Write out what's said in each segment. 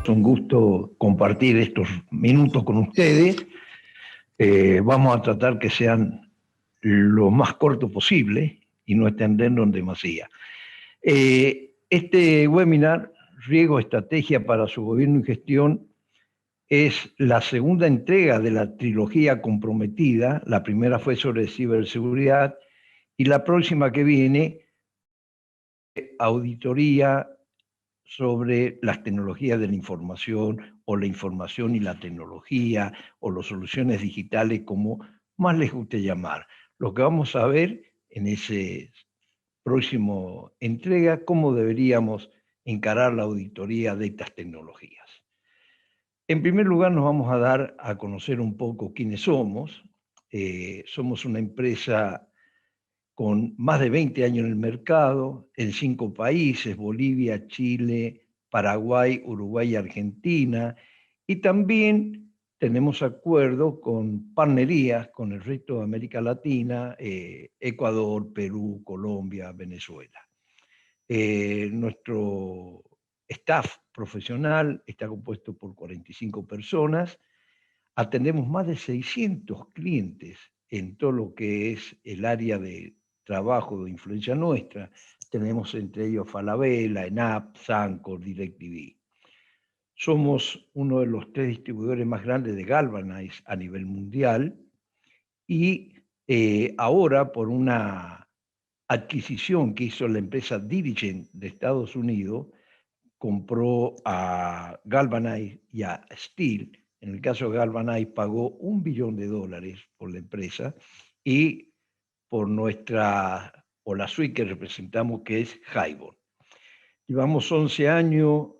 un gusto compartir estos minutos con ustedes. Vamos a tratar que sean lo más corto posible y no extendernos en demasía. Este webinar, Riesgo, Estrategia para su Gobierno y Gestión, es la segunda entrega de la trilogía comprometida. La primera fue sobre ciberseguridad y la próxima que viene, auditoría sobre las tecnologías de la información o la información y la tecnología o las soluciones digitales, como más les guste llamar. Lo que vamos a ver en ese próximo entrega, cómo deberíamos encarar la auditoría de estas tecnologías. En primer lugar, nos vamos a dar a conocer un poco quiénes somos. Somos una empresa con más de 20 años en el mercado, en 5 países: Bolivia, Chile, Paraguay, Uruguay y Argentina. Y también tenemos acuerdos con partnerías con el resto de América Latina, Ecuador, Perú, Colombia, Venezuela. Nuestro staff profesional está compuesto por 45 personas. Atendemos más de 600 clientes en todo lo que es el área de trabajo de influencia nuestra. Tenemos entre ellos Falabella, ENAP, Sancor, DirecTV. Somos uno de los 3 distribuidores más grandes de Galvanize a nivel mundial y ahora, por una adquisición que hizo la empresa Diligent de Estados Unidos, compró a Galvanize y a Steel. En el caso de Galvanize pagó $1 billón por la empresa, y por la suite que representamos, que es Highborn. Llevamos 11 años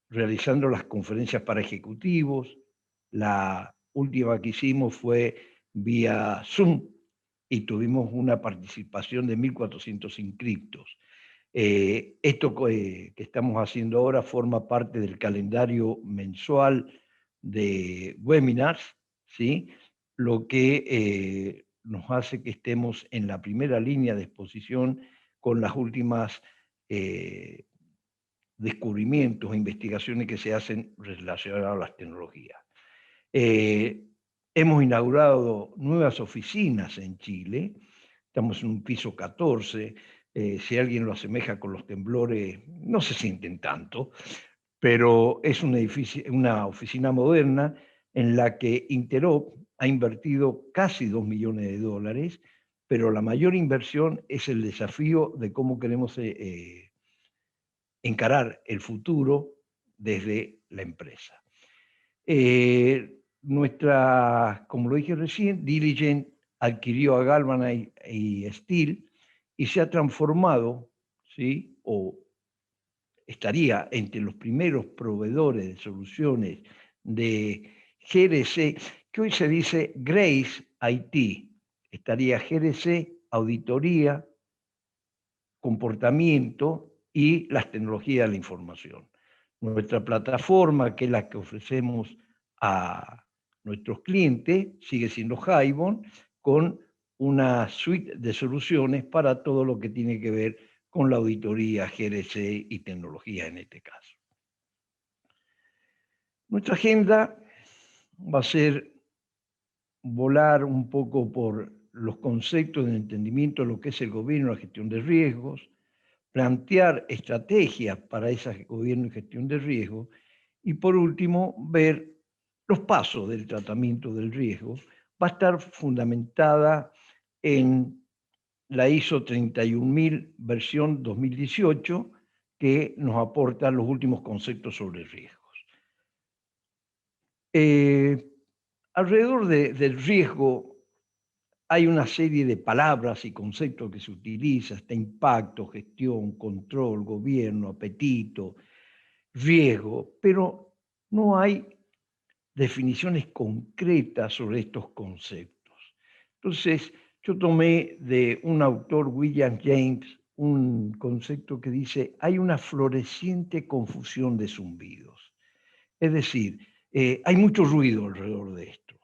realizando las conferencias para ejecutivos. La última que hicimos fue vía Zoom y tuvimos una participación de 1.400 inscriptos. Esto que estamos haciendo ahora forma parte del calendario mensual de webinars, ¿sí? Lo que nos hace que estemos en la primera línea de exposición con las últimas descubrimientos e investigaciones que se hacen relacionadas a las tecnologías. Hemos inaugurado nuevas oficinas en Chile. Estamos en un piso 14. Si alguien lo asemeja con los temblores, no se sienten tanto, pero es una oficina moderna en la que Interop ha invertido casi $2 millones, pero la mayor inversión es el desafío de cómo queremos encarar el futuro desde la empresa. Como lo dije recién, Diligent adquirió a Galvanize y Steel y se ha transformado, ¿sí?, o estaría entre los primeros proveedores de soluciones de GRC, que hoy se dice Grace IT. Estaría GRC, auditoría, comportamiento y las tecnologías de la información. Nuestra plataforma, que es la que ofrecemos a nuestros clientes, sigue siendo Highborn, con una suite de soluciones para todo lo que tiene que ver con la auditoría, GRC y tecnología en este caso. Nuestra agenda va a ser volar un poco por los conceptos de entendimiento de lo que es el gobierno y la gestión de riesgos, plantear estrategias para ese gobierno y gestión de riesgo, y por último, ver los pasos del tratamiento del riesgo. Va a estar fundamentada en la ISO 31000 versión 2018, que nos aporta los últimos conceptos sobre riesgos. Alrededor del riesgo hay una serie de palabras y conceptos que se utilizan: está impacto, gestión, control, gobierno, apetito, riesgo, pero no hay definiciones concretas sobre estos conceptos. Entonces, yo tomé de un autor, William James, un concepto que dice: hay una floreciente confusión de zumbidos. Es decir, hay mucho ruido alrededor de esto.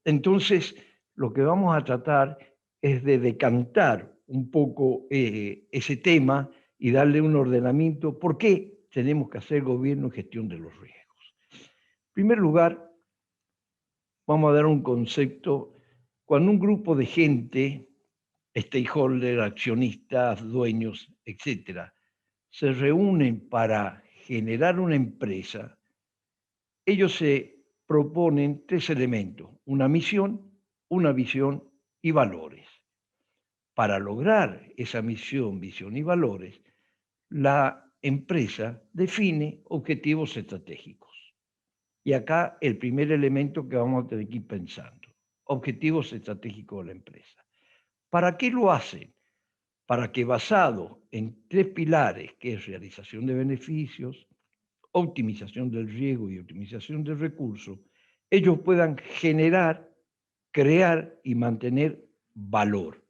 Entonces, lo que vamos a tratar es de decantar un poco ese tema y darle un ordenamiento. ¿Por qué tenemos que hacer gobierno y gestión de los riesgos. En primer lugar, vamos a dar un concepto. Cuando un grupo de gente, stakeholders, accionistas, dueños, etcétera, se reúnen para generar una empresa, ellos se proponen tres elementos: una misión, una visión y valores. Para lograr esa misión, visión y valores, la empresa define objetivos estratégicos. Y acá el primer elemento que vamos a tener que ir pensando: objetivos estratégicos de la empresa. ¿Para qué lo hacen? Para que, basado en tres pilares, que es realización de beneficios, optimización del riesgo y optimización del recurso, ellos puedan generar, crear y mantener valor.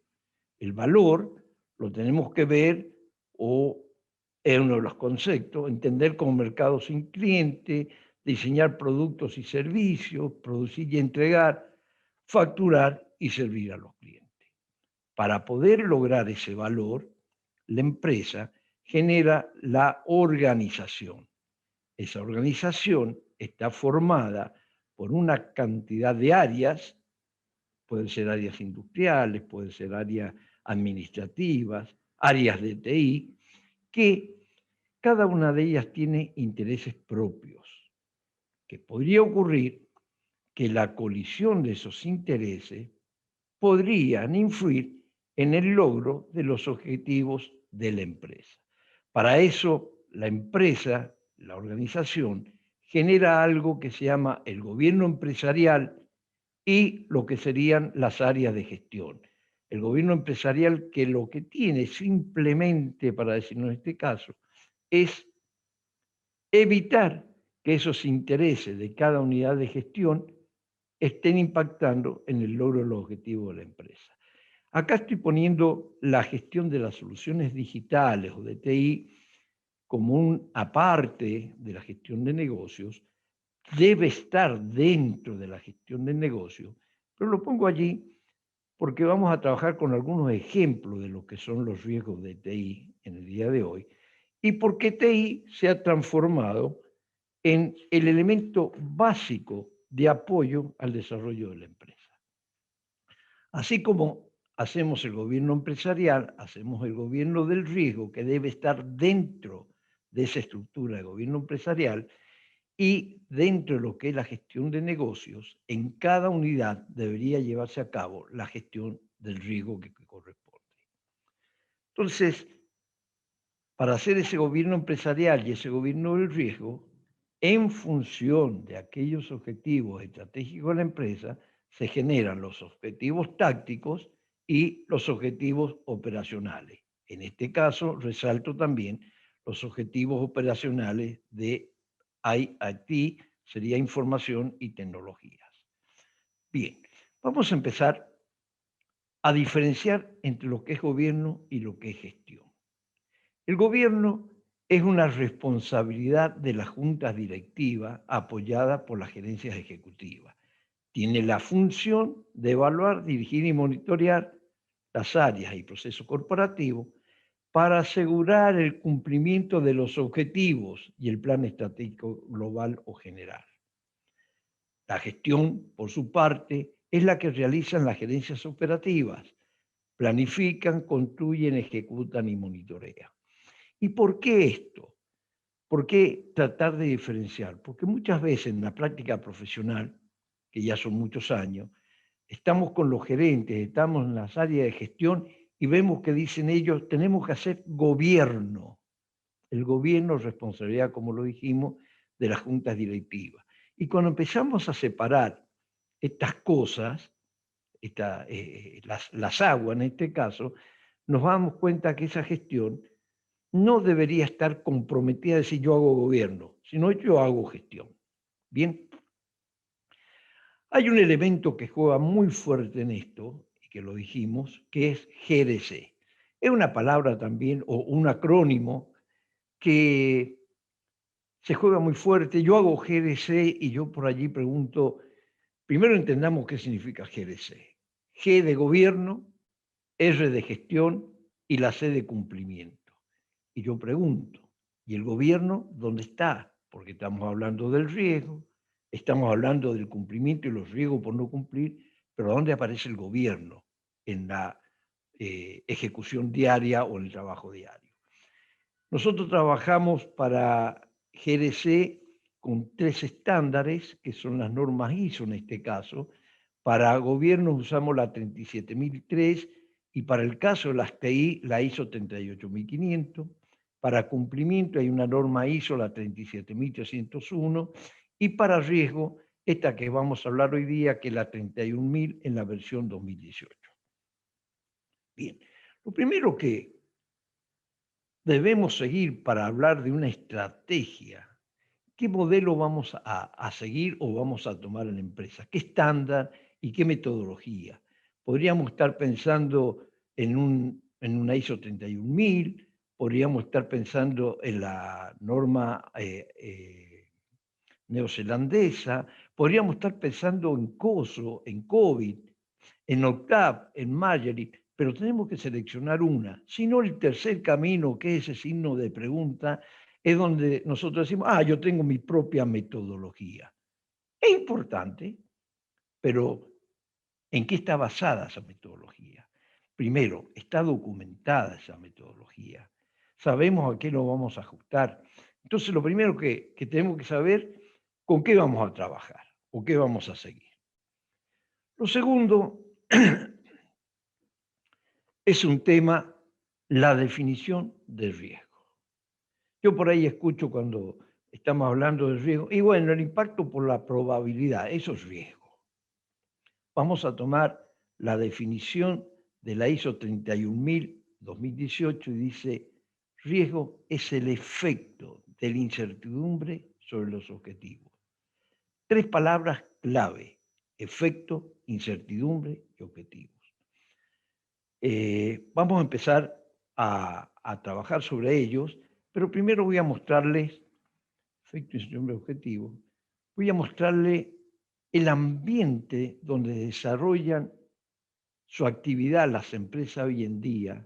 El valor lo tenemos que ver, o es uno de los conceptos, entender como mercado sin cliente, diseñar productos y servicios, producir y entregar, facturar y servir a los clientes. Para poder lograr ese valor, la empresa genera la organización. Esa organización está formada por una cantidad de áreas, pueden ser áreas industriales, pueden ser áreas administrativas, áreas de TI, que cada una de ellas tiene intereses propios, que podría ocurrir que la colisión de esos intereses podrían influir en el logro de los objetivos de la empresa. Para eso, la empresa, la organización, genera algo que se llama el gobierno empresarial y lo que serían las áreas de gestión. El gobierno empresarial, que lo que tiene simplemente, para decirlo en este caso, es evitar que esos intereses de cada unidad de gestión estén impactando en el logro de los objetivos de la empresa. Acá estoy poniendo la gestión de las soluciones digitales o de TI como un aparte de la gestión de negocios. Debe estar dentro de la gestión del negocio, pero lo pongo allí porque vamos a trabajar con algunos ejemplos de lo que son los riesgos de TI en el día de hoy y por qué TI se ha transformado en el elemento básico de apoyo al desarrollo de la empresa. Así como hacemos el gobierno empresarial, hacemos el gobierno del riesgo, que debe estar dentro de esa estructura de gobierno empresarial, y dentro de lo que es la gestión de negocios, en cada unidad debería llevarse a cabo la gestión del riesgo que corresponde. Entonces, para hacer ese gobierno empresarial y ese gobierno del riesgo, en función de aquellos objetivos estratégicos de la empresa, se generan los objetivos tácticos y los objetivos operacionales. En este caso, resalto también los objetivos operacionales de IIT, sería información y tecnologías. Bien, vamos a empezar a diferenciar entre lo que es gobierno y lo que es gestión. El gobierno es una responsabilidad de las juntas directivas apoyada por las gerencias ejecutivas. Tiene la función de evaluar, dirigir y monitorear las áreas y procesos corporativos para asegurar el cumplimiento de los objetivos y el plan estratégico global o general. La gestión, por su parte, es la que realizan las gerencias operativas, planifican, construyen, ejecutan y monitorean. ¿Y por qué esto? ¿Por qué tratar de diferenciar? Porque muchas veces en la práctica profesional, que ya son muchos años, estamos con los gerentes, estamos en las áreas de gestión y vemos que dicen ellos: tenemos que hacer gobierno. El gobierno es responsabilidad, como lo dijimos, de las juntas directivas. Y cuando empezamos a separar estas cosas, las aguas en este caso, nos damos cuenta que esa gestión no debería estar comprometida a decir yo hago gobierno, sino yo hago gestión. Bien, hay un elemento que juega muy fuerte en esto, y que lo dijimos, que es GDC. Es una palabra también, o un acrónimo, que se juega muy fuerte. Yo hago GDC y yo por allí pregunto, primero entendamos qué significa GDC. G de gobierno, R de gestión y la C de cumplimiento. Y yo pregunto, ¿Y el gobierno dónde está? Porque estamos hablando del riesgo, estamos hablando del cumplimiento y los riesgos por no cumplir, pero ¿dónde aparece el gobierno en la ejecución diaria o en el trabajo diario? Nosotros trabajamos para GRC con 3 estándares, que son las normas ISO en este caso. Para gobiernos usamos la 37003 y para el caso de las TI, la ISO 38500. Para cumplimiento hay una norma ISO, la 37301, y para riesgo, esta que vamos a hablar hoy día, que es la 31000 en la versión 2018. Bien, lo primero que debemos seguir para hablar de una estrategia. ¿Qué modelo vamos a seguir o vamos a tomar en la empresa? ¿Qué estándar y qué metodología? Podríamos estar pensando en una ISO 31000, podríamos estar pensando en la norma neozelandesa, podríamos estar pensando en COSO, en COVID, en OCTAP, en Mayerit, pero tenemos que seleccionar una. Si no, el tercer camino, que es ese signo de pregunta, es donde nosotros decimos, yo tengo mi propia metodología. Es importante, pero ¿en qué está basada esa metodología? Primero, ¿está documentada esa metodología? ¿Sabemos a qué lo vamos a ajustar? Entonces, lo primero que tenemos que saber, ¿con qué vamos a trabajar o qué vamos a seguir? Lo segundo es un tema, la definición del riesgo. Yo por ahí escucho cuando estamos hablando del riesgo, y bueno, el impacto por la probabilidad, eso es riesgo. Vamos a tomar la definición de la ISO 31000-2018 y dice, riesgo es el efecto de la incertidumbre sobre los objetivos. 3 palabras clave, efecto, incertidumbre y objetivos. Vamos a empezar a trabajar sobre ellos, pero primero voy a mostrarles, efecto, incertidumbre, objetivo, voy a mostrarles el ambiente donde desarrollan su actividad las empresas hoy en día.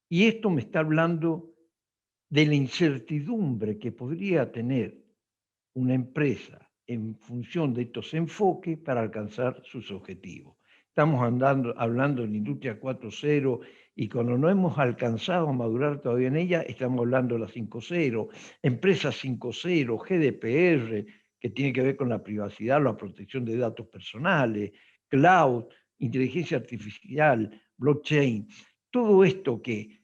Y esto me está hablando de la incertidumbre que podría tener una empresa en función de estos enfoques para alcanzar sus objetivos. Estamos hablando de la industria 4.0 y cuando no hemos alcanzado a madurar todavía en ella, estamos hablando de la 5.0, empresas 5.0, GDPR, que tiene que ver con la privacidad, la protección de datos personales, cloud, inteligencia artificial, blockchain, todo esto que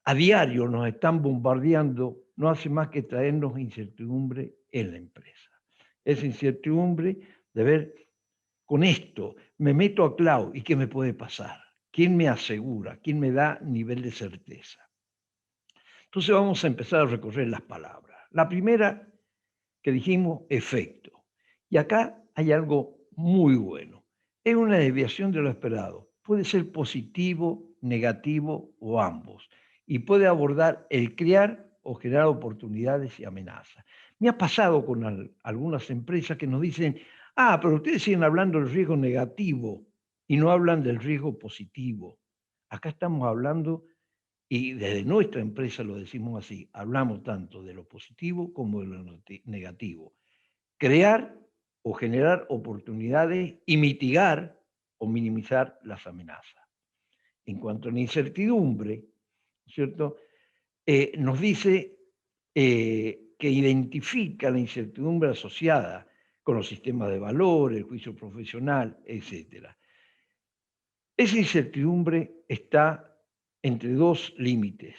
a diario nos están bombardeando no hace más que traernos incertidumbre en la empresa. Esa incertidumbre de ver, con esto me meto a cloud y ¿qué me puede pasar? ¿Quién me asegura? ¿Quién me da nivel de certeza? Entonces vamos a empezar a recorrer las palabras. La primera que dijimos, efecto. Y acá hay algo muy bueno. Es una desviación de lo esperado. Puede ser positivo, negativo o ambos. Y puede abordar el crear o generar oportunidades y amenazas. Me ha pasado con algunas empresas que nos dicen, pero ustedes siguen hablando del riesgo negativo y no hablan del riesgo positivo. Acá estamos hablando, y desde nuestra empresa lo decimos así, hablamos tanto de lo positivo como de lo negativo. Crear o generar oportunidades y mitigar o minimizar las amenazas. En cuanto a la incertidumbre, ¿cierto? Nos dice que identifica la incertidumbre asociada con los sistemas de valores, el juicio profesional, etc. Esa incertidumbre está entre dos límites,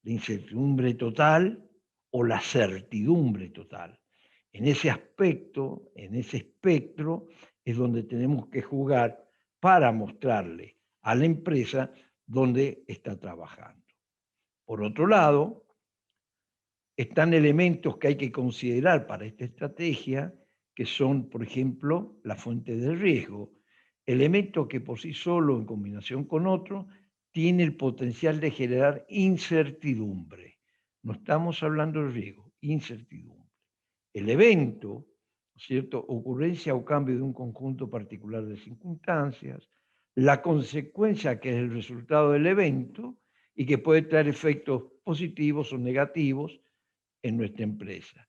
la incertidumbre total o la certidumbre total. En ese aspecto, en ese espectro, es donde tenemos que jugar para mostrarle a la empresa dónde está trabajando. Por otro lado, están elementos que hay que considerar para esta estrategia, que son, por ejemplo, la fuente de riesgo, elemento que por sí solo, en combinación con otro, tiene el potencial de generar incertidumbre. No estamos hablando de riesgo, incertidumbre. El evento, ¿cierto? Ocurrencia o cambio de un conjunto particular de circunstancias, la consecuencia que es el resultado del evento y que puede traer efectos positivos o negativos en nuestra empresa.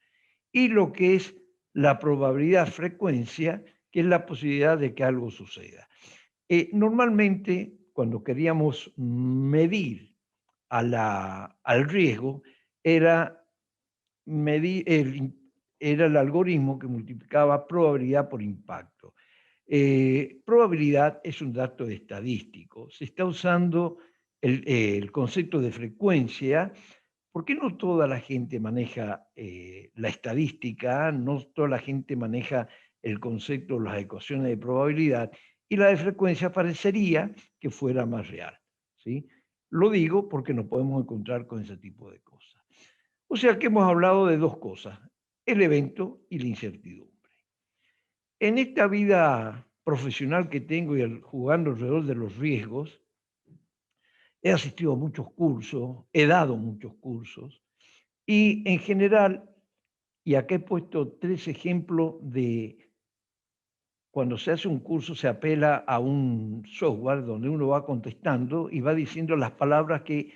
Y lo que es la probabilidad-frecuencia, que es la posibilidad de que algo suceda. Normalmente, cuando queríamos medir al riesgo, era era el algoritmo que multiplicaba probabilidad por impacto. Probabilidad es un dato estadístico. Se está usando el concepto de frecuencia porque no toda la gente maneja la estadística, no toda la gente maneja el concepto, las ecuaciones de probabilidad, y la de frecuencia parecería que fuera más real. ¿Sí? Lo digo porque nos podemos encontrar con ese tipo de cosas. O sea que hemos hablado de dos cosas, el evento y la incertidumbre. En esta vida profesional que tengo y jugando alrededor de los riesgos, he asistido a muchos cursos, he dado muchos cursos y en general, y acá he puesto 3 ejemplos de cuando se hace un curso, se apela a un software donde uno va contestando y va diciendo las palabras que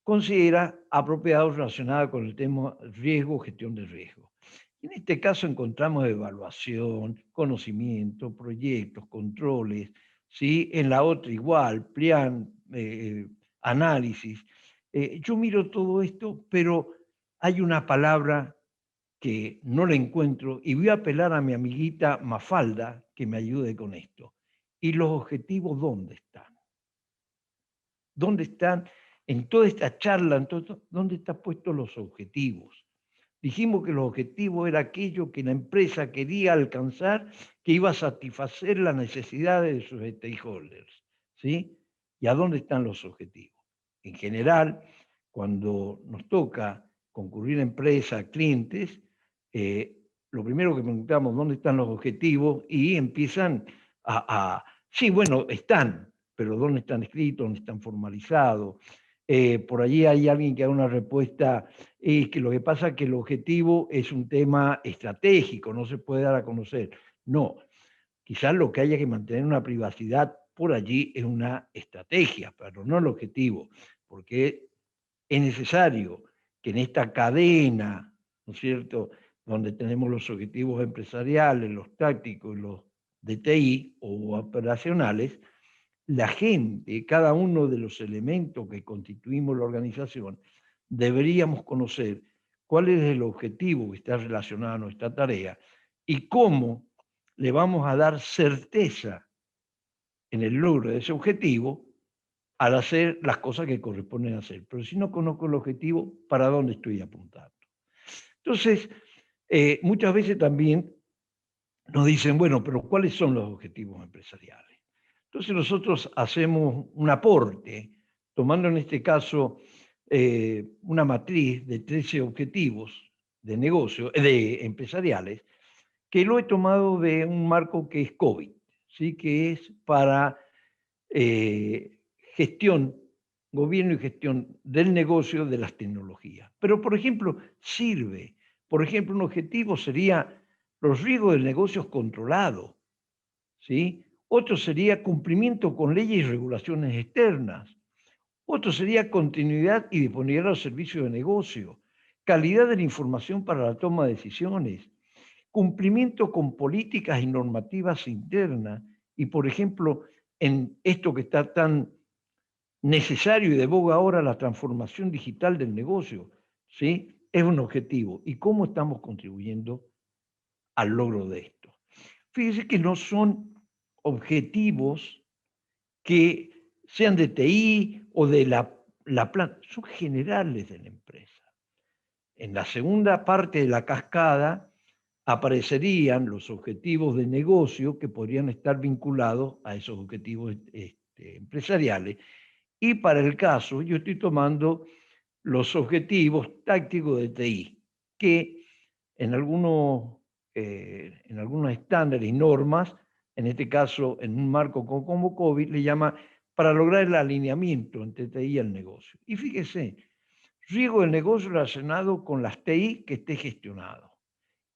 considera apropiadas relacionadas con el tema riesgo, gestión de riesgo. En este caso encontramos evaluación, conocimiento, proyectos, controles, ¿sí? En la otra igual, plan, análisis. Yo miro todo esto, pero hay una palabra que no la encuentro y voy a apelar a mi amiguita Mafalda que me ayude con esto. ¿Y los objetivos dónde están? ¿Dónde están en toda esta charla? ¿Dónde están puestos los objetivos? Dijimos que los objetivos era aquello que la empresa quería alcanzar, que iba a satisfacer las necesidades de sus stakeholders. ¿Sí? ¿Y a dónde están los objetivos? En general, cuando nos toca concurrir a empresas, clientes, lo primero que preguntamos, ¿dónde están los objetivos? Y empiezan sí, bueno, están, pero ¿dónde están escritos? ¿Dónde están formalizados? Por allí hay alguien que da una respuesta, es que lo que pasa es que el objetivo es un tema estratégico, no se puede dar a conocer. No, quizás lo que haya que mantener una privacidad por allí es una estrategia, pero no el objetivo, porque es necesario que en esta cadena, ¿no es cierto?, donde tenemos los objetivos empresariales, los tácticos y los de TI o operacionales, la gente, cada uno de los elementos que constituimos la organización, deberíamos conocer cuál es el objetivo que está relacionado a nuestra tarea y cómo le vamos a dar certeza en el logro de ese objetivo al hacer las cosas que corresponden hacer. Pero si no conozco el objetivo, ¿para dónde estoy apuntando? Entonces, muchas veces también nos dicen, bueno, pero ¿cuáles son los objetivos empresariales? Entonces nosotros hacemos un aporte, tomando en este caso una matriz de 13 objetivos de negocio, de empresariales, que lo he tomado de un marco que es COVID, ¿sí? Que es para eh, gestión, gobierno y gestión del negocio de las tecnologías. Pero, por ejemplo, sirve. Por ejemplo, un objetivo sería los riesgos del negocio controlados, ¿sí? Otro sería cumplimiento con leyes y regulaciones externas. Otro sería continuidad y disponibilidad de los servicios de negocio, calidad de la información para la toma de decisiones, cumplimiento con políticas y normativas internas. Y, por ejemplo, en esto que está tan necesario y de boga ahora, la transformación digital del negocio, ¿sí? Es un objetivo. ¿Y cómo estamos contribuyendo al logro de esto? Fíjese que no son objetivos que sean de TI o de la planta, son generales de la empresa. En la segunda parte de la cascada aparecerían los objetivos de negocio que podrían estar vinculados a esos objetivos empresariales. Y para el caso, yo estoy tomando los objetivos tácticos de TI, que en algunos estándares y normas, en este caso en un marco como COVID, le llama para lograr el alineamiento entre TI y el negocio. Y fíjese, riesgo del negocio relacionado con las TI que esté gestionado.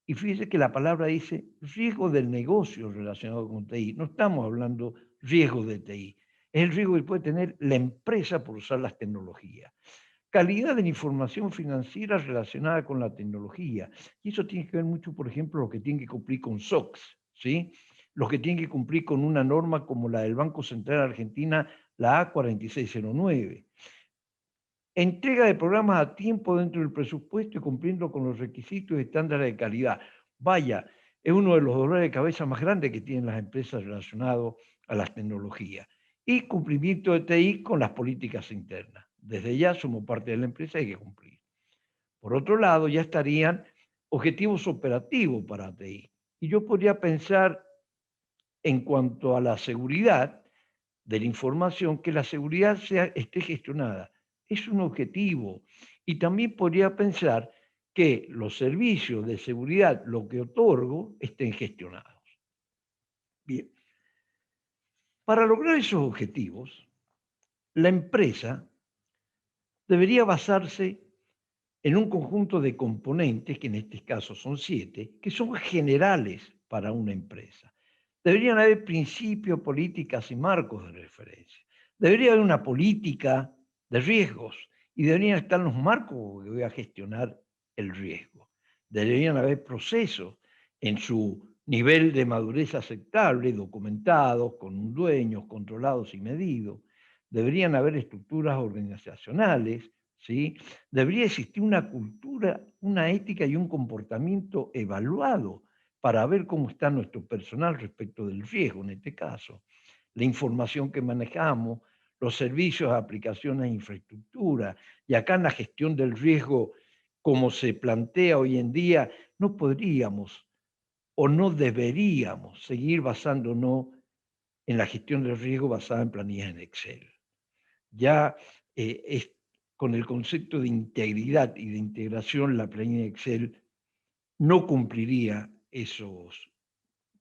Y fíjese que la palabra dice riesgo del negocio relacionado con TI. No estamos hablando riesgo de TI. es el riesgo que puede tener la empresa por usar las tecnologías. Calidad de la información financiera relacionada con la tecnología. Y eso tiene que ver mucho, por ejemplo, los que tienen que cumplir con SOX, ¿sí? Los que tienen que cumplir con una norma como la del Banco Central Argentina, la A4609. Entrega de programas a tiempo dentro del presupuesto y cumpliendo con los requisitos y estándares de calidad. Vaya, es uno de los dolores de cabeza más grandes que tienen las empresas relacionados a las tecnologías. Y cumplimiento de TI con las políticas internas. Desde ya somos parte de la empresa y hay que cumplir. Por otro lado, ya estarían objetivos operativos para TI. Y yo podría pensar en cuanto a la seguridad de la información, que la seguridad esté gestionada. Es un objetivo. Y también podría pensar que los servicios de seguridad, lo que otorgo, estén gestionados. Bien. Para lograr esos objetivos, la empresa debería basarse en un conjunto de componentes, que en este caso son 7, que son generales para una empresa. Deberían haber principios, políticas y marcos de referencia. Debería haber una política de riesgos y deberían estar los marcos que voy a gestionar el riesgo. Deberían haber procesos en su nivel de madurez aceptable, documentados, con dueños, controlados y medidos. Deberían haber estructuras organizacionales, ¿sí? Debería existir una cultura, una ética y un comportamiento evaluado para ver cómo está nuestro personal respecto del riesgo, en este caso, la información que manejamos, los servicios, aplicaciones e infraestructura. Y acá en la gestión del riesgo, como se plantea hoy en día, no podríamos o no deberíamos seguir basándonos en la gestión del riesgo basada en planillas en Excel. Ya con el concepto de integridad y de integración, la planilla Excel no cumpliría esos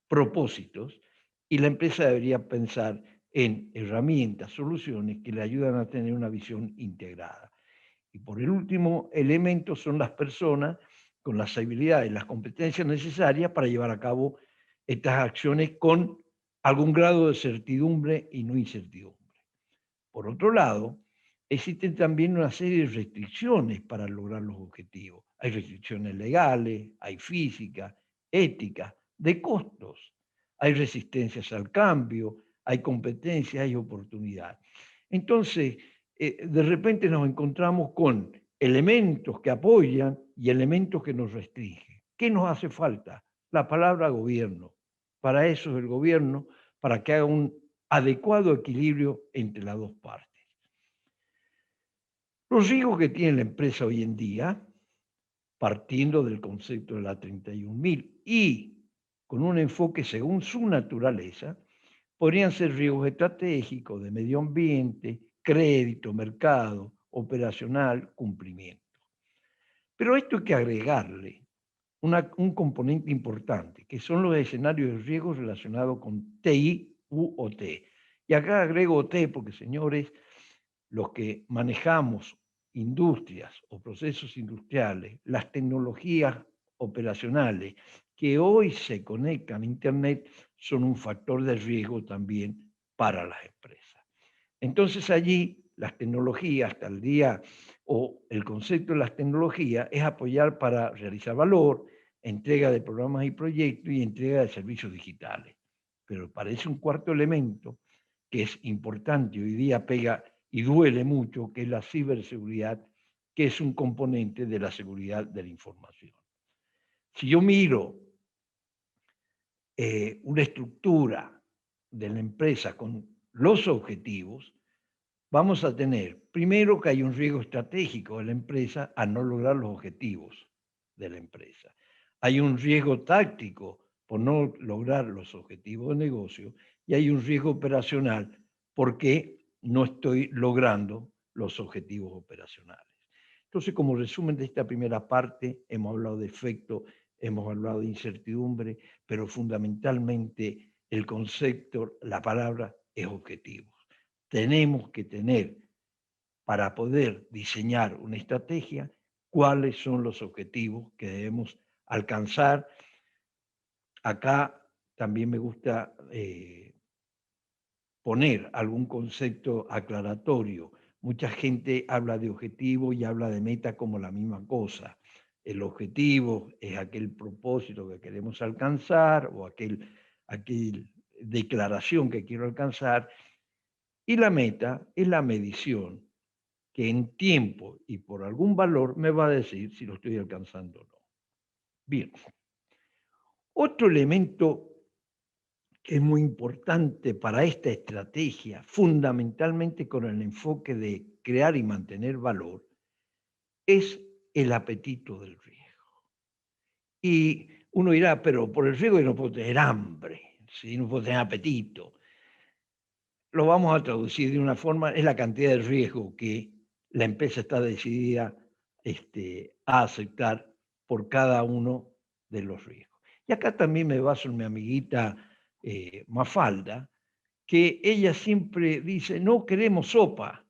propósitos y la empresa debería pensar en herramientas, soluciones que le ayudan a tener una visión integrada. Y por el último elemento son las personas con las habilidades, las competencias necesarias para llevar a cabo estas acciones con algún grado de certidumbre y no incertidumbre. Por otro lado, existen también una serie de restricciones para lograr los objetivos. Hay restricciones legales, hay físicas, éticas, de costos, hay resistencias al cambio, hay competencias, hay oportunidad. Entonces, de repente nos encontramos con elementos que apoyan y elementos que nos restringen. ¿Qué nos hace falta? La palabra gobierno. Para eso es el gobierno, para que haga un adecuado equilibrio entre las dos partes. Los riesgos que tiene la empresa hoy en día, partiendo del concepto de la 31.000 y con un enfoque según su naturaleza, podrían ser riesgos estratégicos, de medio ambiente, crédito, mercado, operacional, cumplimiento. Pero a esto hay que agregarle un componente importante, que son los escenarios de riesgo relacionados con TI u OT. Y acá agrego OT porque, señores, los que manejamos industrias o procesos industriales, las tecnologías operacionales que hoy se conectan a Internet son un factor de riesgo también para las empresas. Entonces allí las tecnologías, hasta el día, o el concepto de las tecnologías es apoyar para realizar valor, entrega de programas y proyectos y entrega de servicios digitales. Pero aparece un cuarto elemento que es importante, hoy día pega y duele mucho, que es la ciberseguridad, que es un componente de la seguridad de la información. Si yo miro una estructura de la empresa con los objetivos, vamos a tener, primero, que hay un riesgo estratégico de la empresa a no lograr los objetivos de la empresa. Hay un riesgo táctico por no lograr los objetivos de negocio y hay un riesgo operacional porque no estoy logrando los objetivos operacionales. Entonces, como resumen de esta primera parte, hemos hablado de efecto, hemos hablado de incertidumbre, pero fundamentalmente el concepto, la palabra es objetivo. Tenemos que tener, para poder diseñar una estrategia, cuáles son los objetivos que debemos alcanzar. Acá también me gusta poner algún concepto aclaratorio. Mucha gente habla de objetivo y habla de meta como la misma cosa. El objetivo es aquel propósito que queremos alcanzar o aquel declaración que quiero alcanzar, y la meta es la medición que en tiempo y por algún valor me va a decir si lo estoy alcanzando o no. Bien, otro elemento que es muy importante para esta estrategia, fundamentalmente con el enfoque de crear y mantener valor, es el apetito del riesgo. Y uno dirá, pero por el riesgo yo no puedo tener hambre, ¿sí? No puedo tener apetito. Lo vamos a traducir de una forma, es la cantidad de riesgo que la empresa está decidida a aceptar por cada uno de los riesgos. Y acá también me baso en mi amiguita Mafalda, que ella siempre dice, no queremos sopa.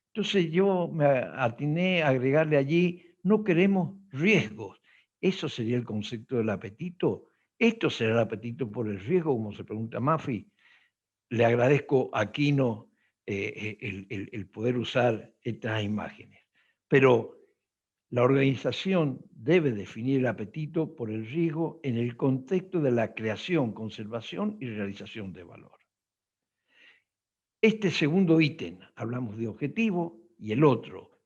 Entonces yo me atiné a agregarle allí, no queremos riesgos. ¿Eso sería el concepto del apetito? ¿Esto será el apetito por el riesgo, como se pregunta Mafi? Le agradezco a Quino el poder usar estas imágenes. Pero la organización debe definir el apetito por el riesgo en el contexto de la creación, conservación y realización de valor. Este segundo ítem, hablamos de objetivo, y el otro,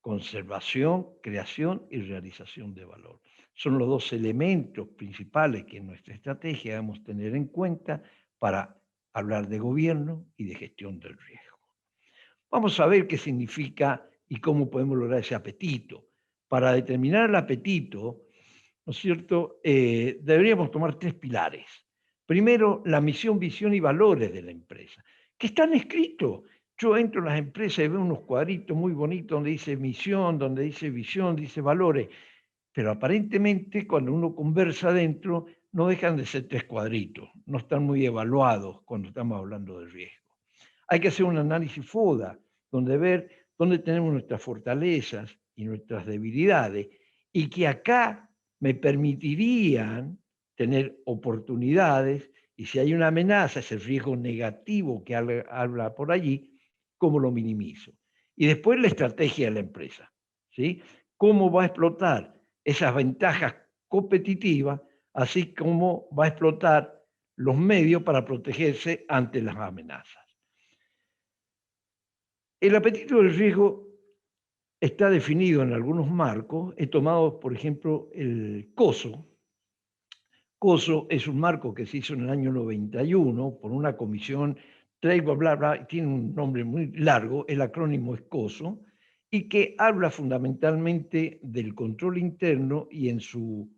conservación, creación y realización de valor. Son los dos elementos principales que en nuestra estrategia debemos tener en cuenta para hablar de gobierno y de gestión del riesgo. Vamos a ver qué significa y cómo podemos lograr ese apetito. Para determinar el apetito, ¿no es cierto?, deberíamos tomar tres pilares. Primero, la misión, visión y valores de la empresa, que están escritos. Yo entro en las empresas y veo unos cuadritos muy bonitos donde dice misión, donde dice visión, dice valores, pero aparentemente cuando uno conversa adentro no dejan de ser tres cuadritos, no están muy evaluados cuando estamos hablando del riesgo. Hay que hacer un análisis FODA, donde ver dónde tenemos nuestras fortalezas y nuestras debilidades, y que acá me permitirían tener oportunidades, y si hay una amenaza, ese riesgo negativo que habla por allí, ¿cómo lo minimizo? Y después la estrategia de la empresa, ¿sí? ¿Cómo va a explotar esas ventajas competitivas, así como va a explotar los medios para protegerse ante las amenazas? El apetito del riesgo está definido en algunos marcos. He tomado, por ejemplo, el COSO. COSO es un marco que se hizo en el año 91 por una comisión, bla, bla, bla, tiene un nombre muy largo, el acrónimo es COSO, y que habla fundamentalmente del control interno, y en su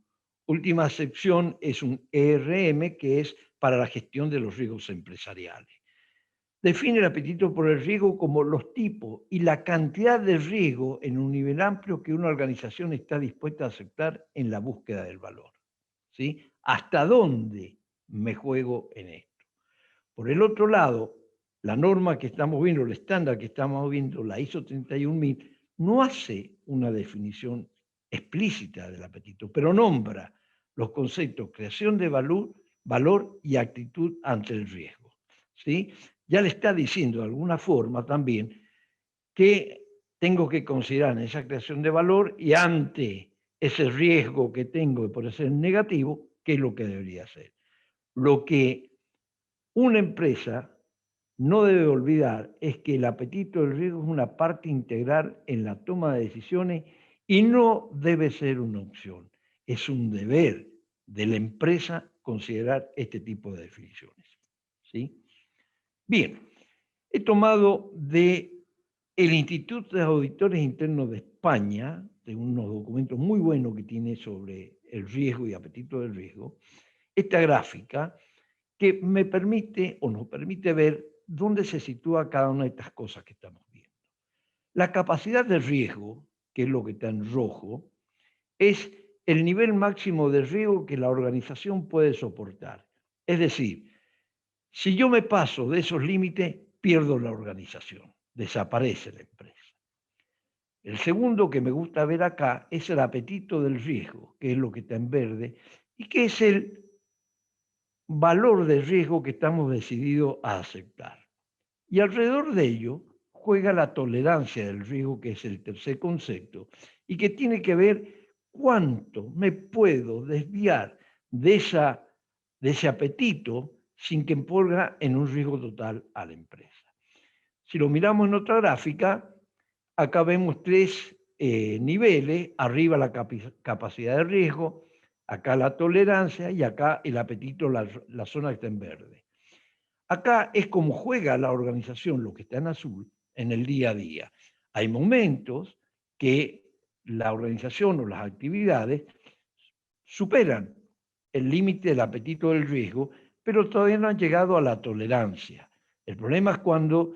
última sección es un ERM, que es para la gestión de los riesgos empresariales. Define el apetito por el riesgo como los tipos y la cantidad de riesgo en un nivel amplio que una organización está dispuesta a aceptar en la búsqueda del valor, ¿sí? ¿Hasta dónde me juego en esto? Por el otro lado, la norma que estamos viendo, el estándar que estamos viendo, la ISO 31000, no hace una definición explícita del apetito, pero nombra los conceptos creación de valor y actitud ante el riesgo, ¿sí? Ya le está diciendo de alguna forma también que tengo que considerar en esa creación de valor y ante ese riesgo que tengo por ser negativo, qué es lo que debería hacer. Lo que una empresa no debe olvidar es que el apetito del riesgo es una parte integral en la toma de decisiones y no debe ser una opción. Es un deber de la empresa considerar este tipo de definiciones, ¿sí? Bien, he tomado de el Instituto de Auditores Internos de España, de unos documentos muy buenos que tiene sobre el riesgo y apetito del riesgo, esta gráfica que me permite o nos permite ver dónde se sitúa cada una de estas cosas que estamos viendo. La capacidad de riesgo, que es lo que está en rojo, es el nivel máximo de riesgo que la organización puede soportar. Es decir, si yo me paso de esos límites, pierdo la organización, desaparece la empresa. El segundo que me gusta ver acá es el apetito del riesgo, que es lo que está en verde, y que es el valor de riesgo que estamos decididos a aceptar. Y alrededor de ello juega la tolerancia del riesgo, que es el tercer concepto, y que tiene que ver cuánto me puedo desviar de, de ese apetito sin que ponga en un riesgo total a la empresa. Si lo miramos en otra gráfica, acá vemos tres niveles: arriba la capacidad de riesgo, acá la tolerancia y acá el apetito, la zona que está en verde. Acá es como juega la organización, lo que está en azul, en el día a día. Hay momentos que la organización o las actividades superan el límite del apetito del riesgo, pero todavía no han llegado a la tolerancia. El problema es cuando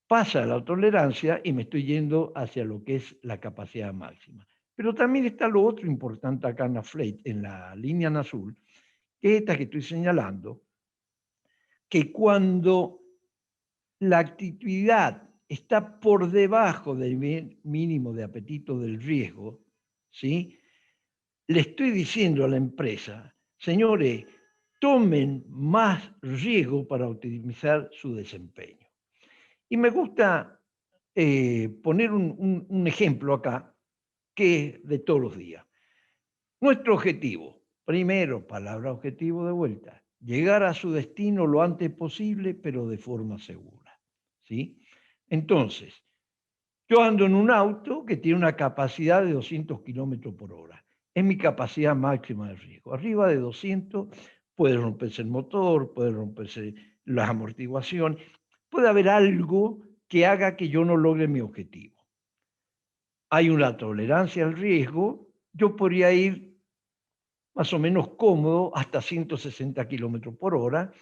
pasa la tolerancia y me estoy yendo hacia lo que es la capacidad máxima. Pero también está lo otro importante acá en la línea en azul, que es esta que estoy señalando, que cuando la actividad está por debajo del mínimo de apetito del riesgo, ¿sí? Le estoy diciendo a la empresa: señores, tomen más riesgo para optimizar su desempeño. Y me gusta poner un ejemplo acá, que es de todos los días. Nuestro objetivo, primero, palabra objetivo de vuelta, llegar a su destino lo antes posible, pero de forma segura, ¿sí? Entonces, yo ando en un auto que tiene una capacidad de 200 kilómetros por hora. Es mi capacidad máxima de riesgo. Arriba de 200 puede romperse el motor, puede romperse las amortiguaciones, puede haber algo que haga que yo no logre mi objetivo. Hay una tolerancia al riesgo. Yo podría ir más o menos cómodo hasta 160 kilómetros por hora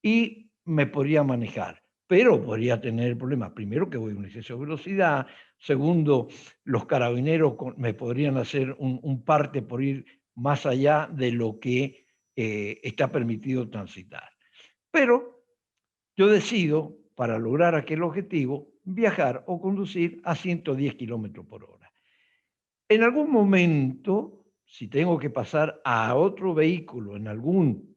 y me podría manejar. Pero podría tener el problema, primero, que voy a un exceso de velocidad; segundo, los carabineros me podrían hacer un parte por ir más allá de lo que está permitido transitar. Pero yo decido, para lograr aquel objetivo, viajar o conducir a 110 kilómetros por hora. En algún momento, si tengo que pasar a otro vehículo en algún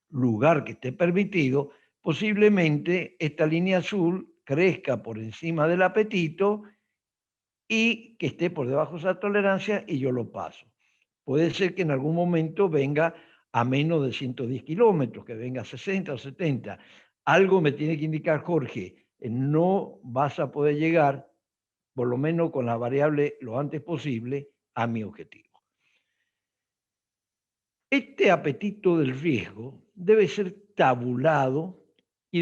lugar que esté permitido, posiblemente esta línea azul crezca por encima del apetito y que esté por debajo de esa tolerancia y yo lo paso. Puede ser que en algún momento venga a menos de 110 kilómetros, que venga a 60 o 70. Algo me tiene que indicar: Jorge, no vas a poder llegar, por lo menos con la variable, lo antes posible a mi objetivo. Este apetito del riesgo debe ser tabulado y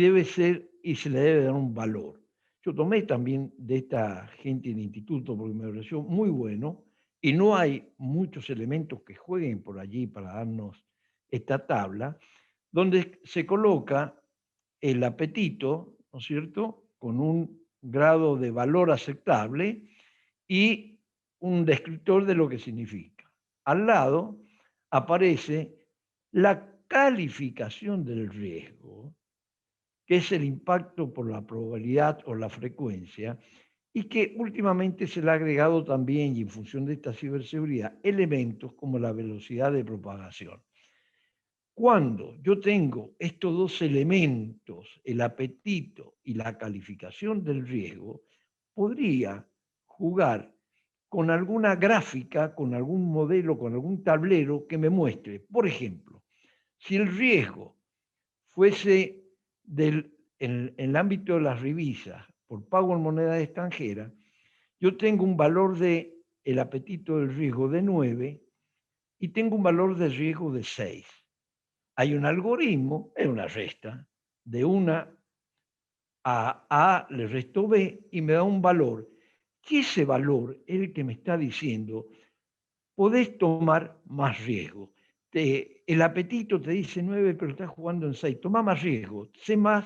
se le debe dar un valor. Yo tomé también de esta gente del instituto porque me pareció muy bueno, y no hay muchos elementos que jueguen por allí para darnos esta tabla, donde se coloca el apetito, ¿no es cierto?, con un grado de valor aceptable y un descriptor de lo que significa. Al lado aparece la calificación del riesgo, que es el impacto por la probabilidad o la frecuencia, y que últimamente se le ha agregado también, y en función de esta ciberseguridad, elementos como la velocidad de propagación. Cuando yo tengo estos dos elementos, el apetito y la calificación del riesgo, podría jugar con alguna gráfica, con algún modelo, con algún tablero que me muestre, por ejemplo, si el riesgo fuese en el ámbito de las divisas por pago en moneda extranjera, yo tengo un valor de el apetito del riesgo de 9 y tengo un valor de riesgo de 6. Hay un algoritmo, es una resta, de una a A le resto B y me da un valor, que ese valor es el que me está diciendo: podés tomar más riesgo. El apetito te dice 9, pero estás jugando en 6. Toma más riesgo, sé más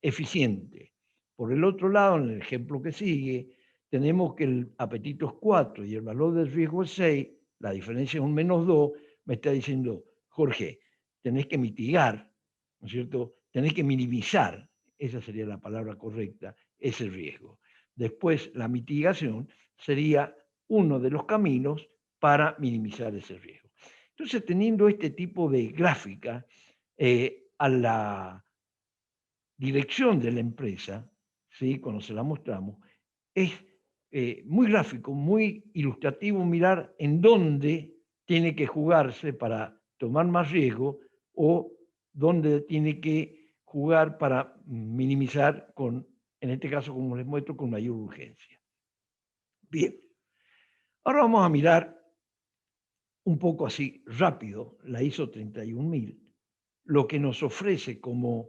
eficiente. Por el otro lado, en el ejemplo que sigue, tenemos que el apetito es 4 y el valor del riesgo es 6. La diferencia es un -2. Me está diciendo: Jorge, tenés que mitigar, ¿no es cierto? Tenés que minimizar, esa sería la palabra correcta, ese riesgo. Después, la mitigación sería uno de los caminos para minimizar ese riesgo. Entonces, teniendo este tipo de gráfica, a la dirección de la empresa, ¿sí? Cuando se la mostramos, es muy gráfico, muy ilustrativo mirar en dónde tiene que jugarse para tomar más riesgo o dónde tiene que jugar para minimizar con, en este caso, como les muestro, con mayor urgencia. Bien, ahora vamos a mirar un poco así rápido la ISO 31000, lo que nos ofrece como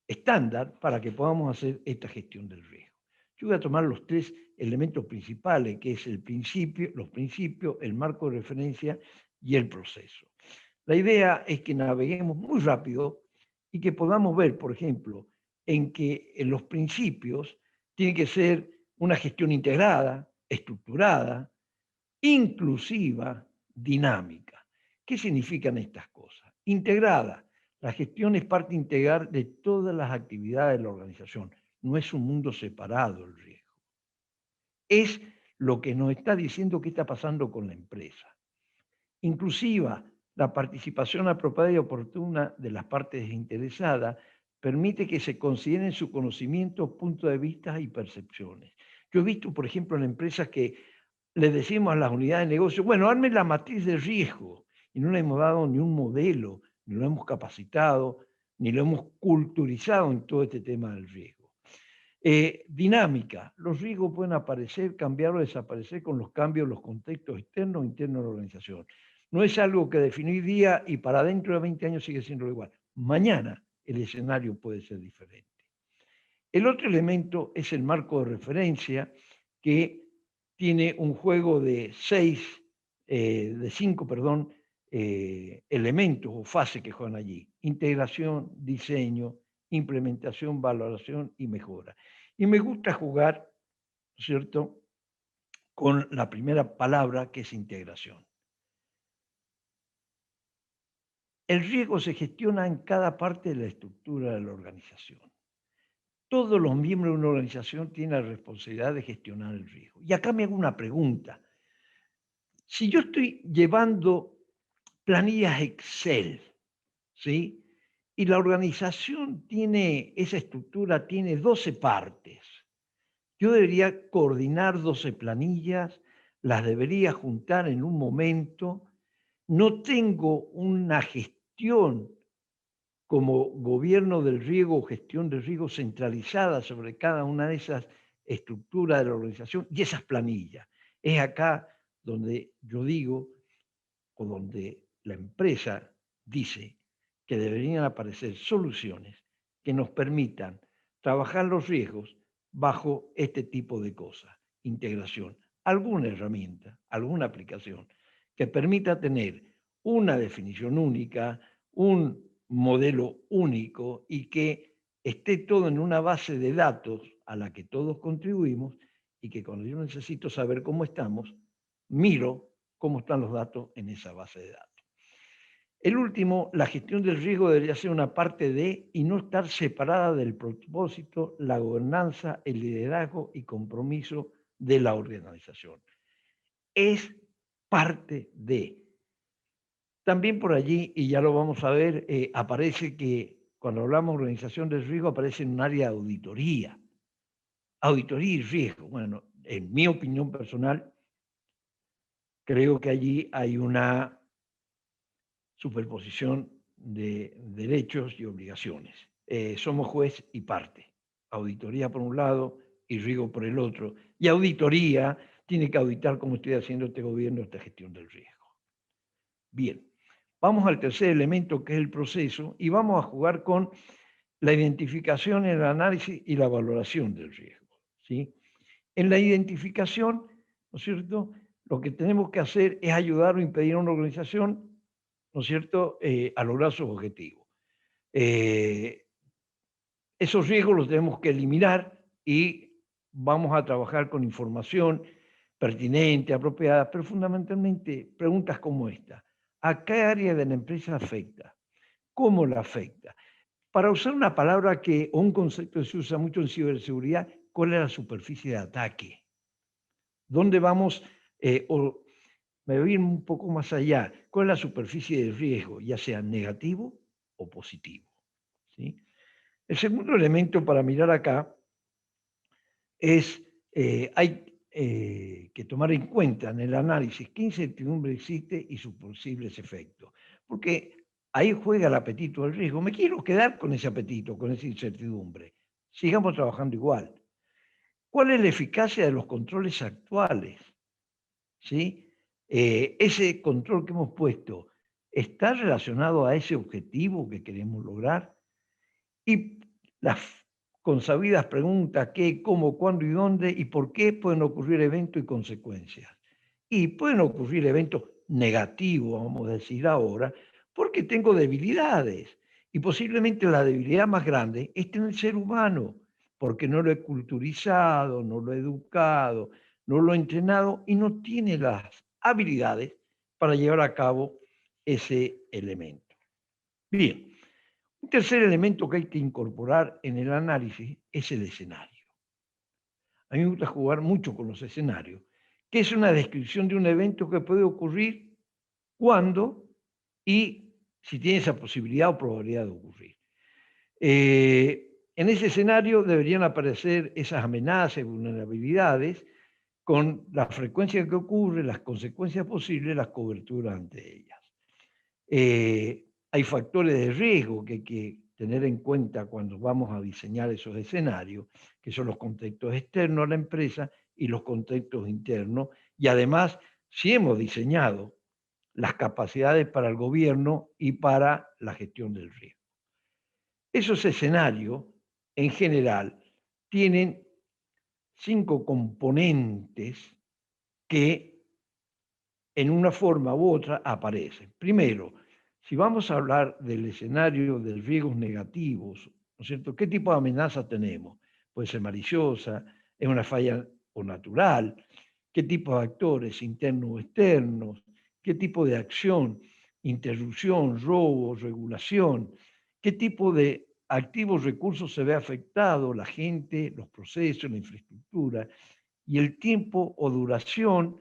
estándar para que podamos hacer esta gestión del riesgo. Yo voy a tomar los tres elementos principales, que es el principio, los principios, el marco de referencia y el proceso. La idea es que naveguemos muy rápido y que podamos ver, por ejemplo, en que en los principios tiene que ser una gestión integrada, estructurada, inclusiva, dinámica. ¿Qué significan estas cosas? Integrada. La gestión es parte integral de todas las actividades de la organización. No es un mundo separado el riesgo. Es lo que nos está diciendo qué está pasando con la empresa. Inclusiva, la participación apropiada y oportuna de las partes interesadas permite que se consideren su conocimiento, puntos de vista y percepciones. Yo he visto, por ejemplo, en empresas que le decimos a las unidades de negocio, bueno, armen la matriz de riesgo, y no le hemos dado ni un modelo, ni lo hemos capacitado, ni lo hemos culturizado en todo este tema del riesgo. Dinámica. Los riesgos pueden aparecer, cambiar o desaparecer con los cambios, los contextos externos e internos de la organización. No es algo que define hoy día y para dentro de 20 años sigue siendo igual. Mañana el escenario puede ser diferente. El otro elemento es el marco de referencia, que tiene un juego de cinco, elementos o fases que juegan allí. Integración, diseño, implementación, valoración y mejora. Y me gusta jugar, ¿cierto?, con la primera palabra, que es integración. El riesgo se gestiona en cada parte de la estructura de la organización. Todos los miembros de una organización tienen la responsabilidad de gestionar el riesgo. Y acá me hago una pregunta. Si yo estoy llevando planillas Excel, ¿sí? Y la organización tiene, esa estructura tiene 12 partes. Yo debería coordinar 12 planillas, las debería juntar en un momento. No tengo una gestión como gobierno del riesgo o gestión del riesgo centralizada sobre cada una de esas estructuras de la organización y esas planillas. Es acá donde yo digo, o donde la empresa dice que deberían aparecer soluciones que nos permitan trabajar los riesgos bajo este tipo de cosas. Integración, alguna herramienta, alguna aplicación que permita tener una definición única, un modelo único y que esté todo en una base de datos a la que todos contribuimos y que cuando yo necesito saber cómo estamos, miro cómo están los datos en esa base de datos. El último, la gestión del riesgo debería ser una parte de y no estar separada del propósito, la gobernanza, el liderazgo y compromiso de la organización. Es parte de. También por allí, y ya lo vamos a ver, aparece que cuando hablamos de organización del riesgo aparece en un área de auditoría. Auditoría y riesgo. Bueno, en mi opinión personal, creo que allí hay una superposición de derechos y obligaciones. Somos juez y parte. Auditoría por un lado y riesgo por el otro. Y auditoría tiene que auditar cómo estoy haciendo este gobierno, esta gestión del riesgo. Bien, vamos al tercer elemento, que es el proceso, y vamos a jugar con la identificación, el análisis y la valoración del riesgo, ¿sí? En la identificación, ¿no es cierto?, lo que tenemos que hacer es ayudar o impedir a una organización, ¿no es cierto?, a lograr sus objetivos. Esos riesgos los tenemos que eliminar y vamos a trabajar con información pertinente, apropiada, pero fundamentalmente preguntas como esta. ¿A qué área de la empresa afecta? ¿Cómo la afecta? Para usar una palabra o un concepto que se usa mucho en ciberseguridad, ¿cuál es la superficie de ataque? ¿Dónde vamos? Me voy a ir un poco más allá. ¿Cuál es la superficie de riesgo, ya sea negativo o positivo? ¿Sí? El segundo elemento para mirar acá es, hay que tomar en cuenta en el análisis qué incertidumbre existe y sus posibles efectos. Porque ahí juega el apetito del riesgo. Me quiero quedar con ese apetito, con esa incertidumbre. Sigamos trabajando igual. ¿Cuál es la eficacia de los controles actuales? ¿Sí? Ese control que hemos puesto, ¿está relacionado a ese objetivo que queremos lograr? Y las consabidas preguntas qué, cómo, cuándo y dónde y por qué pueden ocurrir eventos y consecuencias. Y pueden ocurrir eventos negativos, vamos a decir ahora, porque tengo debilidades. Y posiblemente la debilidad más grande esté en el ser humano, porque no lo he culturizado, no lo he educado, no lo he entrenado y no tiene las habilidades para llevar a cabo ese elemento. Bien, un tercer elemento que hay que incorporar en el análisis es el escenario. A mí me gusta jugar mucho con los escenarios, que es una descripción de un evento que puede ocurrir, cuándo y si tiene esa posibilidad o probabilidad de ocurrir. En ese escenario deberían aparecer esas amenazas y vulnerabilidades con la frecuencia que ocurre, las consecuencias posibles, las coberturas ante ellas. Hay factores de riesgo que hay que tener en cuenta cuando vamos a diseñar esos escenarios, que son los contextos externos a la empresa y los contextos internos. Y además, si hemos diseñado las capacidades para el gobierno y para la gestión del riesgo. Esos escenarios, en general, tienen 5 componentes que en una forma u otra aparecen. Primero, si vamos a hablar del escenario de riesgos negativos, ¿no es cierto? ¿Qué tipo de amenaza tenemos? Puede ser maliciosa, es una falla o natural, qué tipo de actores, internos o externos, qué tipo de acción, interrupción, robo, regulación, qué tipo de activos, recursos se ve afectado, la gente, los procesos, la infraestructura, y el tiempo o duración,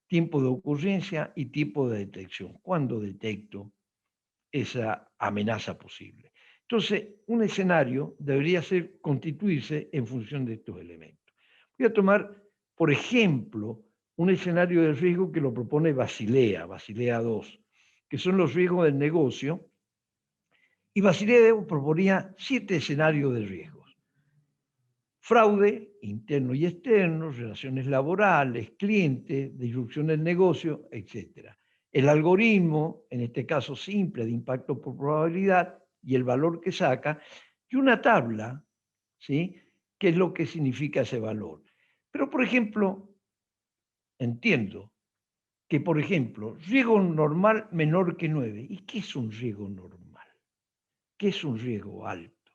tiempo de ocurrencia y tiempo de detección. ¿Cuándo detecto esa amenaza posible? Entonces, un escenario debería constituirse en función de estos elementos. Voy a tomar, por ejemplo, un escenario de riesgo que lo propone Basilea, Basilea II, que son los riesgos del negocio, y Basilea II proponía 7 escenarios de riesgos. Fraude, interno y externo, relaciones laborales, clientes, disrupción del negocio, etc. El algoritmo, en este caso simple, de impacto por probabilidad y el valor que saca, y una tabla, ¿sí? ¿Qué es lo que significa ese valor? Pero, por ejemplo, entiendo que, por ejemplo, riesgo normal menor que 9. ¿Y qué es un riesgo normal? ¿Qué es un riesgo alto?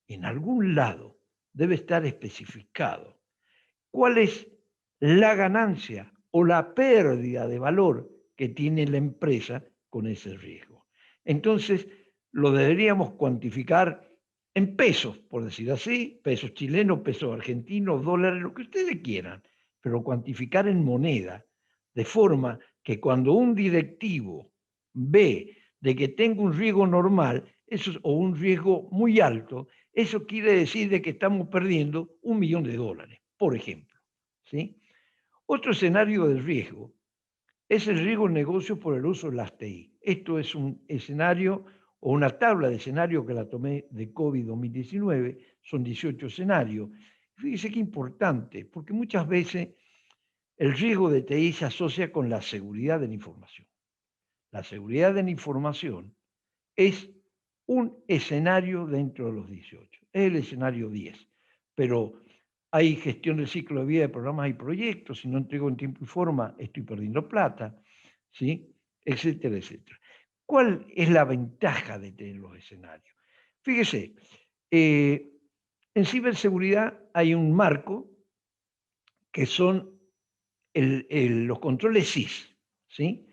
En algún lado debe estar especificado cuál es la ganancia o la pérdida de valor que tiene la empresa con ese riesgo. Entonces, lo deberíamos cuantificar en pesos, por decir así, pesos chilenos, pesos argentinos, dólares, lo que ustedes quieran, pero cuantificar en moneda, de forma que cuando un directivo ve de que tengo un riesgo normal eso, o un riesgo muy alto, eso quiere decir de que estamos perdiendo $1.000.000, por ejemplo. ¿Sí? Otro escenario de riesgo es el riesgo en negocio por el uso de las TI. Esto es un escenario o una tabla de escenarios que la tomé de COVID 2019, son 18 escenarios. Fíjese qué importante, porque muchas veces el riesgo de TI se asocia con la seguridad de la información. La seguridad de la información es un escenario dentro de los 18, es el escenario 10, pero hay gestión del ciclo de vida de programas y proyectos, si no entrego en tiempo y forma estoy perdiendo plata, ¿sí? Etcétera, etcétera. ¿Cuál es la ventaja de tener los escenarios? Fíjese, en ciberseguridad hay un marco que son los controles SIS, ¿sí?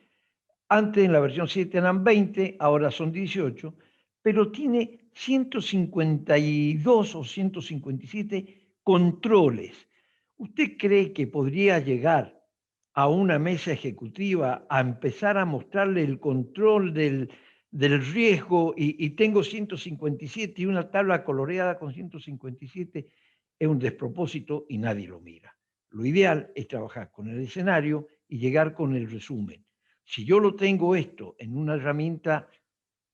Antes en la versión 7 eran 20, ahora son 18, pero tiene 152 o 157 controles. ¿Usted cree que podría llegar a una mesa ejecutiva a empezar a mostrarle el control del riesgo y tengo 157 y una tabla coloreada con 157 es un despropósito y nadie lo mira. Lo ideal es trabajar con el escenario y llegar con el resumen. Si yo lo tengo esto en una herramienta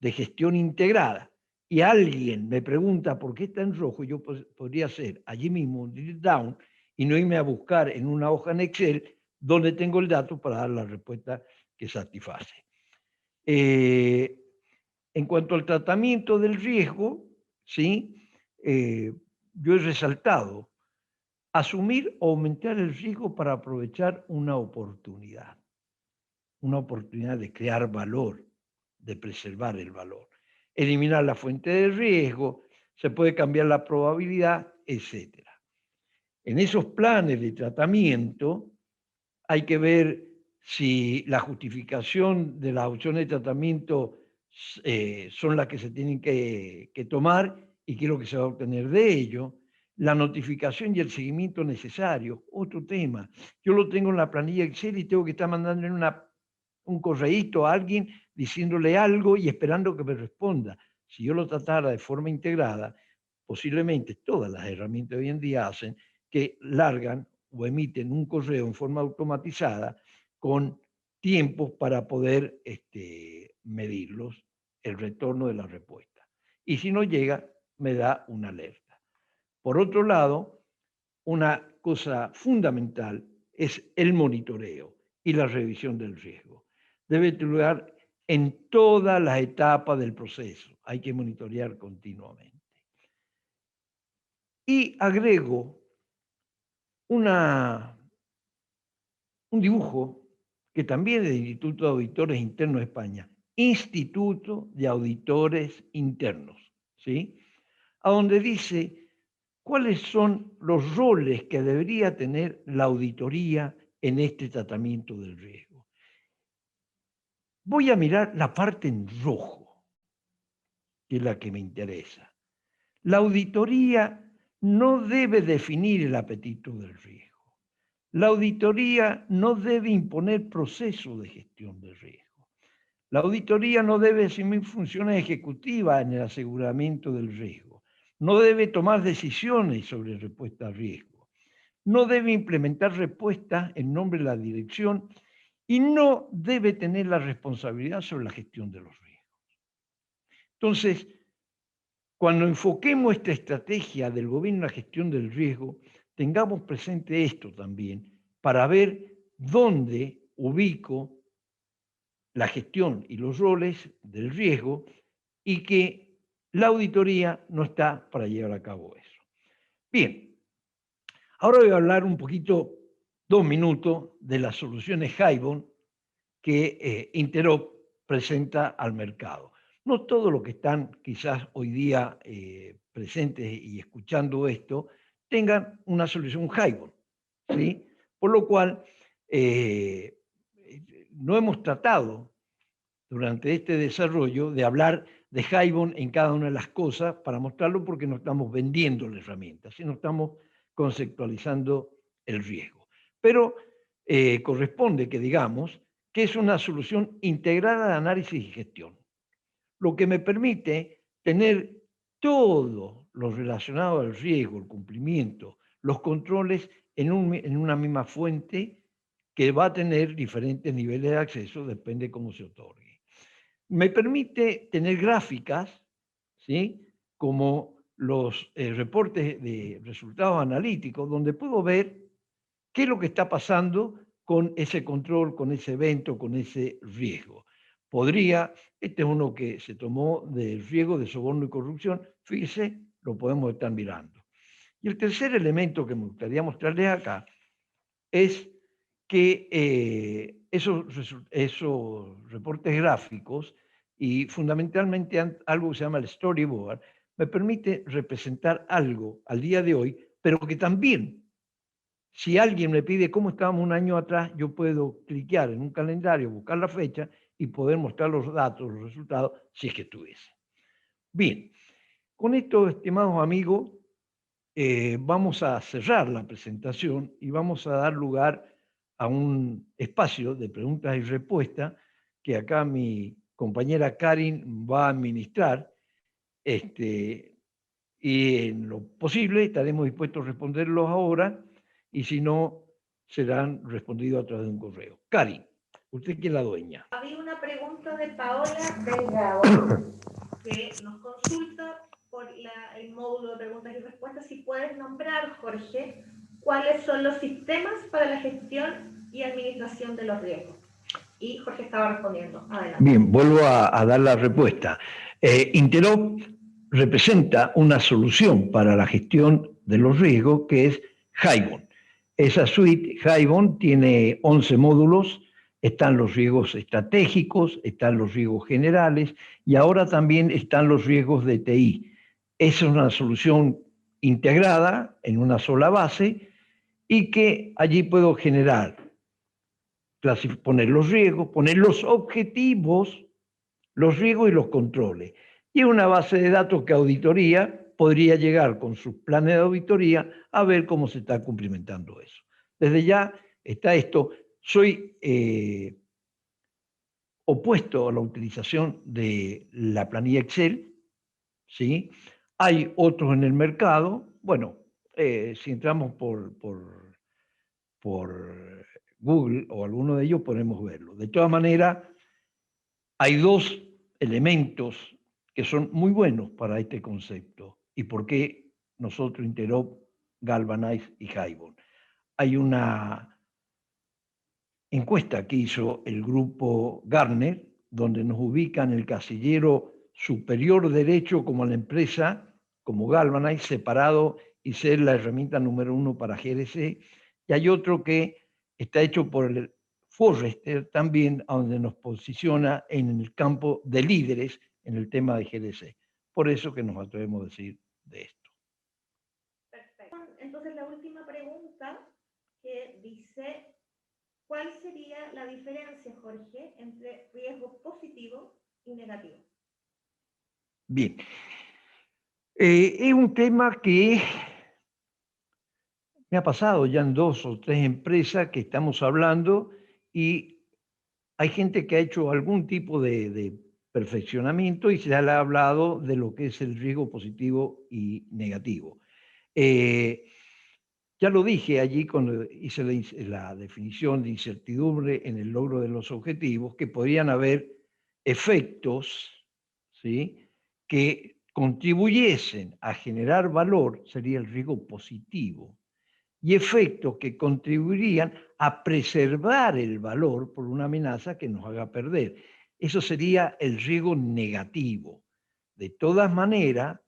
de gestión integrada y alguien me pregunta por qué está en rojo, yo podría hacer allí mismo un drill down y no irme a buscar en una hoja en Excel donde tengo el dato para dar la respuesta que satisface. En cuanto al tratamiento del riesgo, ¿sí? Yo he resaltado asumir o aumentar el riesgo para aprovechar una oportunidad de crear valor, de preservar el valor, eliminar la fuente de riesgo, se puede cambiar la probabilidad, etc. En esos planes de tratamiento hay que ver si la justificación de las opciones de tratamiento son las que se tienen que tomar y qué es lo que se va a obtener de ello. La notificación y el seguimiento necesario, otro tema. Yo lo tengo en la planilla Excel y tengo que estar mandando un correíto a alguien diciéndole algo y esperando que me responda. Si yo lo tratara de forma integrada, posiblemente todas las herramientas de hoy en día hacen que largan o emiten un correo en forma automatizada con tiempos para poder medirlos, el retorno de la respuesta. Y si no llega, me da una alerta. Por otro lado, una cosa fundamental es el monitoreo y la revisión del riesgo. Debe tener lugar en todas las etapas del proceso. Hay que monitorear continuamente. Y agrego un dibujo que también es del Instituto de Auditores Internos de España, Instituto de Auditores Internos, ¿sí? A donde dice cuáles son los roles que debería tener la auditoría en este tratamiento del riesgo. Voy a mirar la parte en rojo, que es la que me interesa. La auditoría no debe definir el apetito del riesgo. La auditoría no debe imponer procesos de gestión del riesgo. La auditoría no debe asumir funciones ejecutivas en el aseguramiento del riesgo. No debe tomar decisiones sobre respuesta al riesgo. No debe implementar respuestas en nombre de la dirección y no debe tener la responsabilidad sobre la gestión de los riesgos. Entonces, cuando enfoquemos esta estrategia del gobierno en la gestión del riesgo, tengamos presente esto también para ver dónde ubico la gestión y los roles del riesgo y que la auditoría no está para llevar a cabo eso. Bien, ahora voy a hablar un poquito, 2 minutos, de las soluciones Hibon que Interop presenta al mercado. No todos los que están quizás hoy día presentes y escuchando esto tengan una solución Hibon, ¿sí? Por lo cual, no hemos tratado durante este desarrollo de hablar de Hibon en cada una de las cosas para mostrarlo porque no estamos vendiendo la herramienta, sino estamos conceptualizando el riesgo. Pero corresponde que digamos que es una solución integrada de análisis y gestión, lo que me permite tener todo lo relacionado al riesgo, el cumplimiento, los controles en una misma fuente que va a tener diferentes niveles de acceso, depende cómo se otorgue. Me permite tener gráficas, ¿sí? Como los reportes de resultados analíticos, donde puedo ver qué es lo que está pasando con ese control, con ese evento, con ese riesgo. Este es uno que se tomó del riesgo de soborno y corrupción, fíjese, lo podemos estar mirando. Y el tercer elemento que me gustaría mostrarles acá es que esos reportes gráficos y fundamentalmente algo que se llama el storyboard me permite representar algo al día de hoy, pero que también, si alguien me pide cómo estábamos un año atrás, yo puedo cliquear en un calendario, buscar la fecha y poder mostrar los datos, los resultados, si es que tuviese. Bien, con esto, estimados amigos, vamos a cerrar la presentación y vamos a dar lugar a un espacio de preguntas y respuestas que acá mi compañera Karin va a administrar, y en lo posible estaremos dispuestos a responderlos ahora, y si no, serán respondidos a través de un correo. Karin, usted que es la dueña. Había una pregunta de Paola Delgado que nos consulta por el módulo de preguntas y respuestas. Si puedes nombrar, Jorge, cuáles son los sistemas para la gestión y administración de los riesgos. Y Jorge estaba respondiendo. Adelante. Bien, vuelvo a dar la respuesta. Interop representa una solución para la gestión de los riesgos que es Hibon. Esa suite Hibon tiene 11 módulos, están los riesgos estratégicos, están los riesgos generales y ahora también están los riesgos de TI. Es una solución integrada en una sola base y que allí puedo generar, poner los riesgos, poner los objetivos, los riesgos y los controles. Y una base de datos que auditoría podría llegar con sus planes de auditoría a ver cómo se está cumplimentando eso. Desde ya está esto. Soy opuesto a la utilización de la planilla Excel, ¿sí? Hay otros en el mercado. Bueno, si entramos por Google o alguno de ellos podemos verlo. De todas maneras, hay dos elementos que son muy buenos para este concepto y por qué nosotros Interop, Galvanize y Hibon. Hay una encuesta que hizo el grupo Gartner, donde nos ubica en el casillero superior derecho como la empresa, como Galvanize, separado y ser la herramienta número 1 para GRC. Y hay otro que está hecho por el Forrester también, a donde nos posiciona en el campo de líderes en el tema de GDC. Por eso que nos atrevemos a decir de esto. Perfecto. Entonces la última pregunta que dice, ¿cuál sería la diferencia, Jorge, entre riesgo positivo y negativo? Bien. Es un tema que me ha pasado ya en 2 o 3 empresas que estamos hablando y hay gente que ha hecho algún tipo de perfeccionamiento y se le ha hablado de lo que es el riesgo positivo y negativo. Ya lo dije allí cuando hice la definición de incertidumbre en el logro de los objetivos, que podrían haber efectos, ¿sí?, que contribuyesen a generar valor, sería el riesgo positivo, y efectos que contribuirían a preservar el valor por una amenaza que nos haga perder. Eso sería el riesgo negativo. De todas maneras,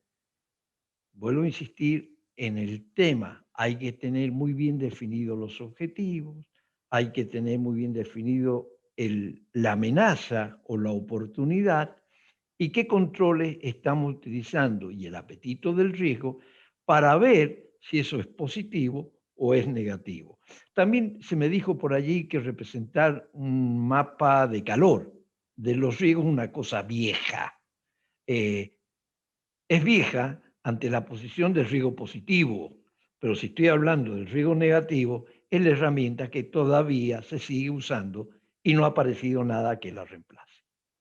vuelvo a insistir en el tema, hay que tener muy bien definidos los objetivos, hay que tener muy bien definido la amenaza o la oportunidad y qué controles estamos utilizando y el apetito del riesgo para ver si eso es positivo o es negativo. También se me dijo por allí que representar un mapa de calor de los riesgos es una cosa vieja. Es vieja ante la posición del riesgo positivo, pero si estoy hablando del riesgo negativo, es la herramienta que todavía se sigue usando y no ha aparecido nada que la reemplace.